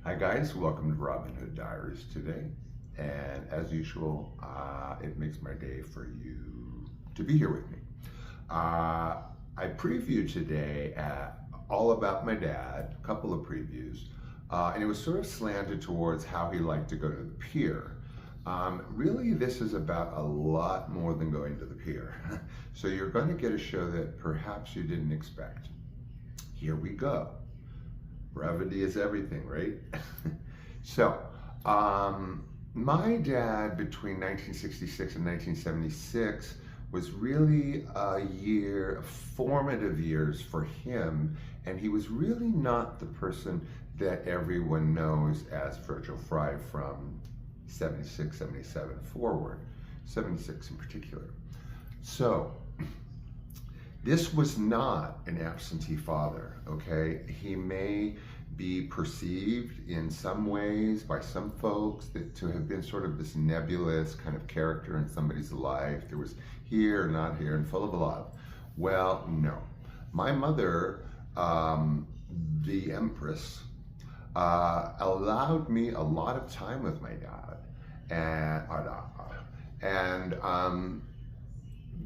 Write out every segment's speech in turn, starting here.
Hi guys, welcome to Robin Hood Diaries today. And as usual, it makes my day for you to be here with me. I previewed today all about my dad, a couple of previews, and it was sort of slanted towards how he liked to go to the pier. Really, this is about a lot more than going to the pier. So you're going to get a show that perhaps you didn't expect. Here we go. Brevity is everything, right? So, my dad between 1966 and 1976 was really formative years for him, and he was really not the person that everyone knows as Virgil Fry from 76, 77 forward, 76 in particular. So, this was not an absentee father, okay? He may be perceived in some ways by some folks to have been sort of this nebulous kind of character in somebody's life. There was here, not here, and full of love. Well, no. My mother, the Empress, allowed me a lot of time with my dad. And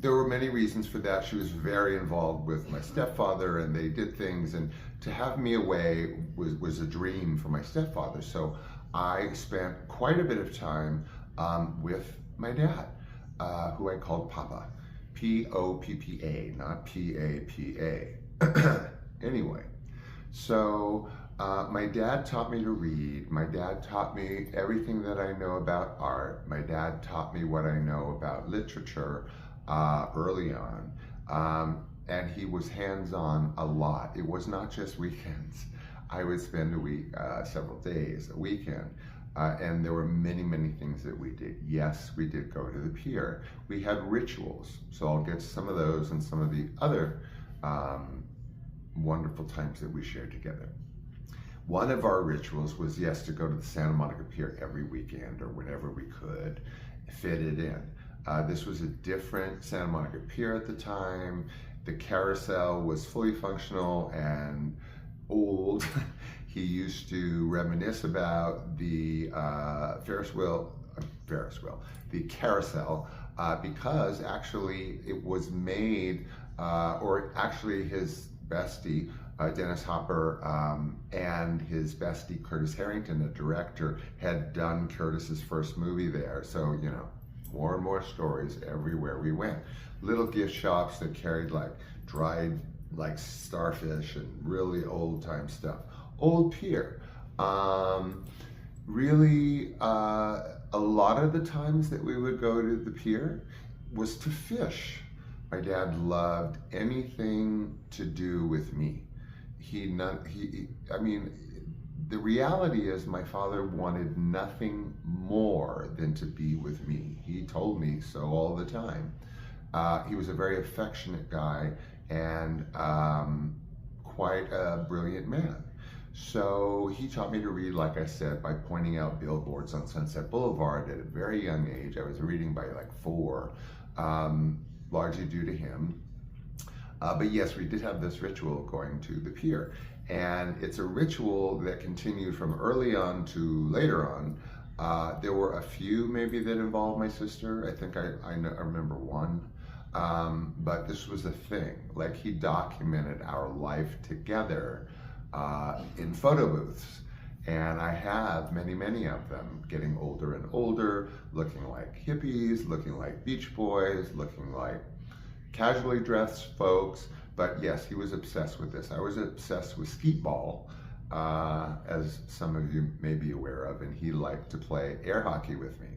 there were many reasons for that. She was very involved with my stepfather, and they did things, and to have me away was a dream for my stepfather. So I spent quite a bit of time with my dad, who I called Papa, P-O-P-P-A, not P-A-P-A. Anyway, so my dad taught me to read. My dad taught me everything that I know about art. My dad taught me what I know about literature early on, and he was hands-on a lot. It was not just weekends. I would spend a week, several days, a weekend, and there were many, many things that we did. Yes, we did go to the pier. We had rituals, so I'll get to some of those and some of the other wonderful times that we shared together. One of our rituals was, yes, to go to the Santa Monica Pier every weekend or whenever we could fit it in. This was a different Santa Monica Pier at the time. The carousel was fully functional and old. He used to reminisce about the the carousel, because actually it was made, or actually his bestie, Dennis Hopper, and his bestie Curtis Harrington, the director, had done Curtis's first movie there. So, you know, more and more stories everywhere we went. Little gift shops that carried like dried like starfish and really old time stuff. Old pier. Really, a lot of the times that we would go to the pier was to fish. My dad loved anything to do with me. I mean, the reality is my father wanted nothing more than to be with me. He told me so all the time. He was a very affectionate guy and quite a brilliant man. So he taught me to read, like I said, by pointing out billboards on Sunset Boulevard at a very young age. I was reading by like 4, largely due to him. But yes, we did have this ritual going to the pier. And it's a ritual that continued from early on to later on. There were a few maybe that involved my sister. I think I remember one. But this was a thing. Like, he documented our life together in photo booths. And I have many, many of them, getting older and older, looking like hippies, looking like Beach Boys, looking like casually dressed folks. But yes, he was obsessed with this. I was obsessed with skeet ball, as some of you may be aware of, and he liked to play air hockey with me.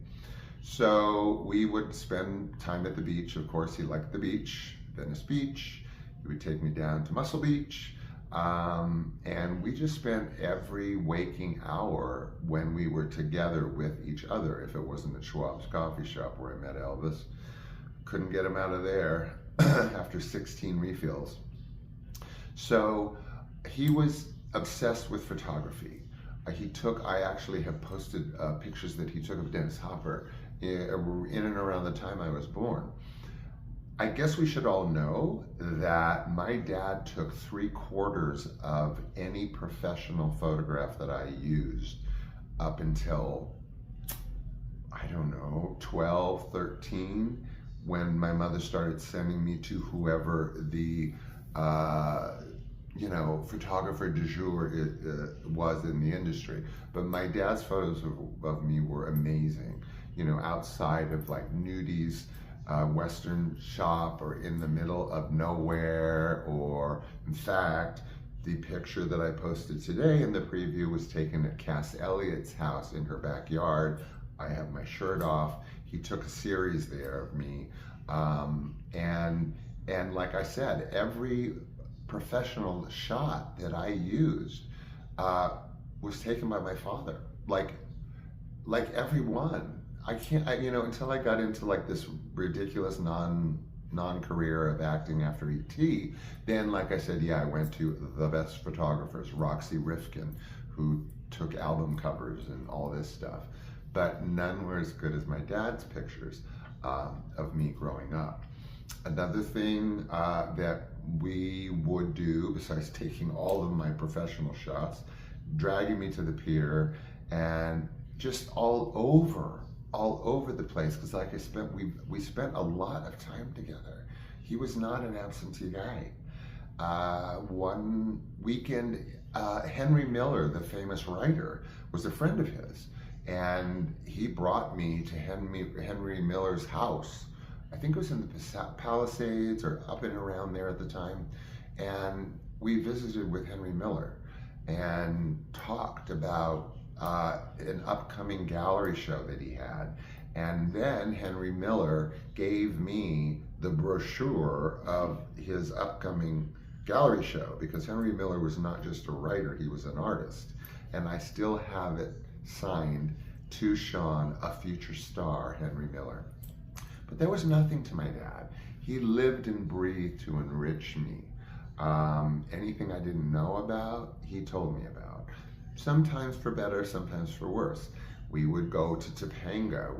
So we would spend time at the beach. Of course, he liked the beach, Venice Beach. He would take me down to Muscle Beach. And we just spent every waking hour when we were together with each other. If it wasn't at Schwab's coffee shop where I met Elvis, couldn't get him out of there after 16 refills. So he was obsessed with photography. I actually have posted pictures that he took of Dennis Hopper in and around the time I was born. I guess we should all know that my dad took 3/4 of any professional photograph that I used up until, I don't know, 12, 13, when my mother started sending me to whoever the, photographer du jour was in the industry. But my dad's photos of me were amazing, outside of like nudies, Western shop, or in the middle of nowhere, or in fact, the picture that I posted today in the preview was taken at Cass Elliott's house in her backyard. I have my shirt off. He took a series there of me. And like I said, every professional shot that I used was taken by my father. Like every one. Until I got into like this ridiculous non-career of acting after ET, then like I said, I went to the best photographers, Roxy Rifkin, who took album covers and all this stuff. But none were as good as my dad's pictures of me growing up. Another thing that we would do, besides taking all of my professional shots, dragging me to the pier, and just all over the place, because like we spent a lot of time together. He was not an absentee guy. One weekend, Henry Miller, the famous writer, was a friend of his, and he brought me to Henry Miller's house. I think it was in the Palisades or up and around there at the time, and we visited with Henry Miller and talked about an upcoming gallery show that he had. And then Henry Miller gave me the brochure of his upcoming gallery show, because Henry Miller was not just a writer, he was an artist. And I still have it signed to Sean, a future star, Henry Miller. But there was nothing to my dad. He lived and breathed to enrich me. Anything I didn't know about, he told me about. Sometimes for better, sometimes for worse. We would go to Topanga.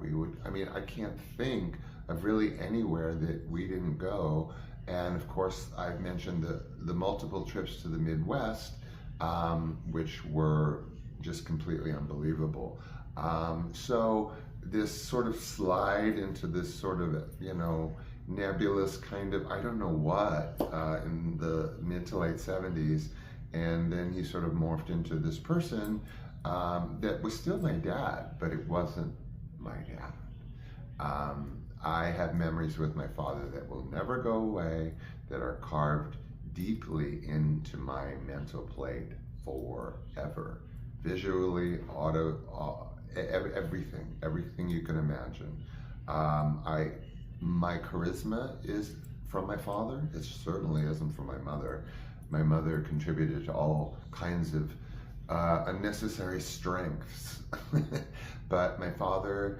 I can't think of really anywhere that we didn't go. And of course, I've mentioned the multiple trips to the Midwest, which were just completely unbelievable. So this sort of slide into this sort of, nebulous kind of, I don't know what, in the mid to late 70s. And then he sort of morphed into this person that was still my dad, but it wasn't my dad. I have memories with my father that will never go away, that are carved deeply into my mental plate forever. Visually, everything you can imagine. My charisma is from my father. It certainly isn't from my mother. My mother contributed to all kinds of unnecessary strengths. But my father,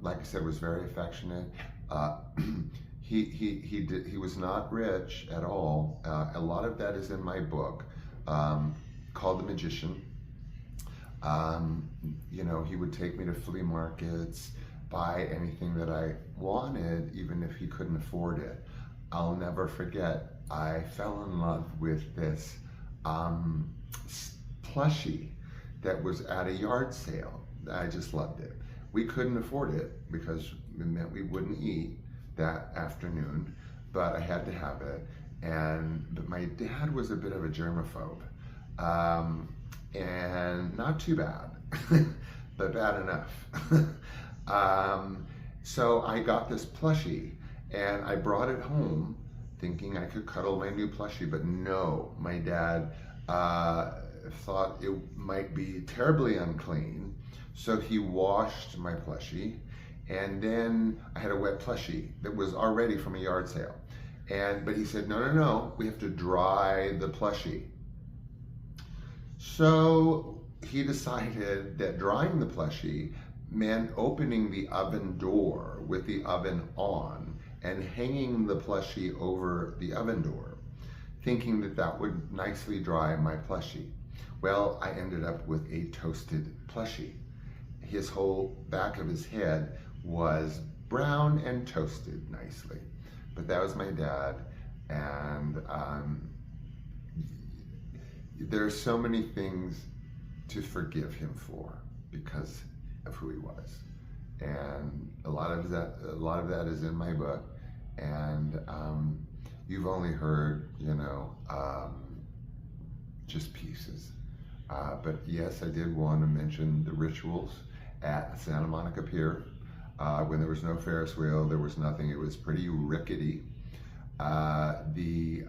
like I said, was very affectionate. He was not rich at all. A lot of that is in my book, called The Magician. He would take me to flea markets, buy anything that I wanted, even if he couldn't afford it. I'll never forget, I fell in love with this plushie that was at a yard sale. I just loved it. We couldn't afford it because it meant we wouldn't eat that afternoon, but I had to have it. But my dad was a bit of a germaphobe, and not too bad, but bad enough. So I got this plushie and I brought it home thinking I could cuddle my new plushie, but no, my dad thought it might be terribly unclean. So he washed my plushie, and then I had a wet plushie that was already from a yard sale. But he said, no, we have to dry the plushie. So he decided that drying the plushie meant opening the oven door with the oven on and hanging the plushie over the oven door, thinking that that would nicely dry my plushie. Well, I ended up with a toasted plushie. His whole back of his head was brown and toasted nicely. But that was my dad, and there are so many things to forgive him for because of who he was, and a lot of that is in my book, and you've only heard, just pieces. But yes, I did want to mention the rituals at Santa Monica Pier. When there was no Ferris wheel, there was nothing. It was pretty rickety. The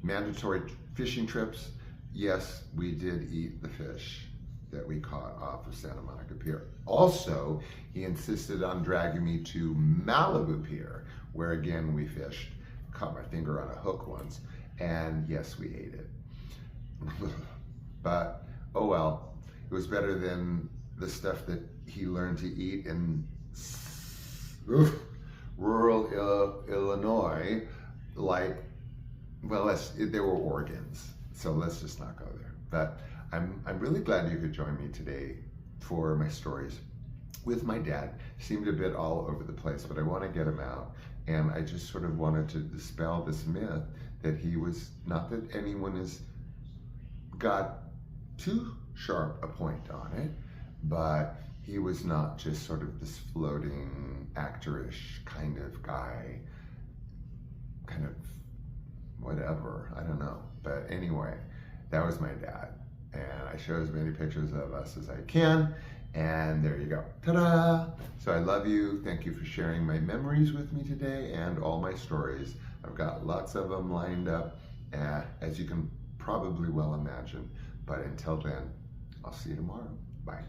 mandatory fishing trips, yes, we did eat the fish that we caught off of Santa Monica Pier. Also, he insisted on dragging me to Malibu Pier, where again we fished. Caught my finger on a hook once, and yes, we ate it. But oh well, it was better than the stuff that he learned to eat in rural Illinois. Like, well, there were organs, so let's just not go there. But I'm really glad you could join me today for my stories with my dad. Seemed a bit all over the place, but I want to get him out. And I just sort of wanted to dispel this myth that he was, not that anyone has got too sharp a point on it, but he was not just sort of this floating actor-ish kind of guy, kind of whatever, I don't know. But anyway, that was my dad. And I show as many pictures of us as I can. And there you go. Ta-da! So I love you. Thank you for sharing my memories with me today and all my stories. I've got lots of them lined up, as you can probably well imagine. But until then, I'll see you tomorrow. Bye.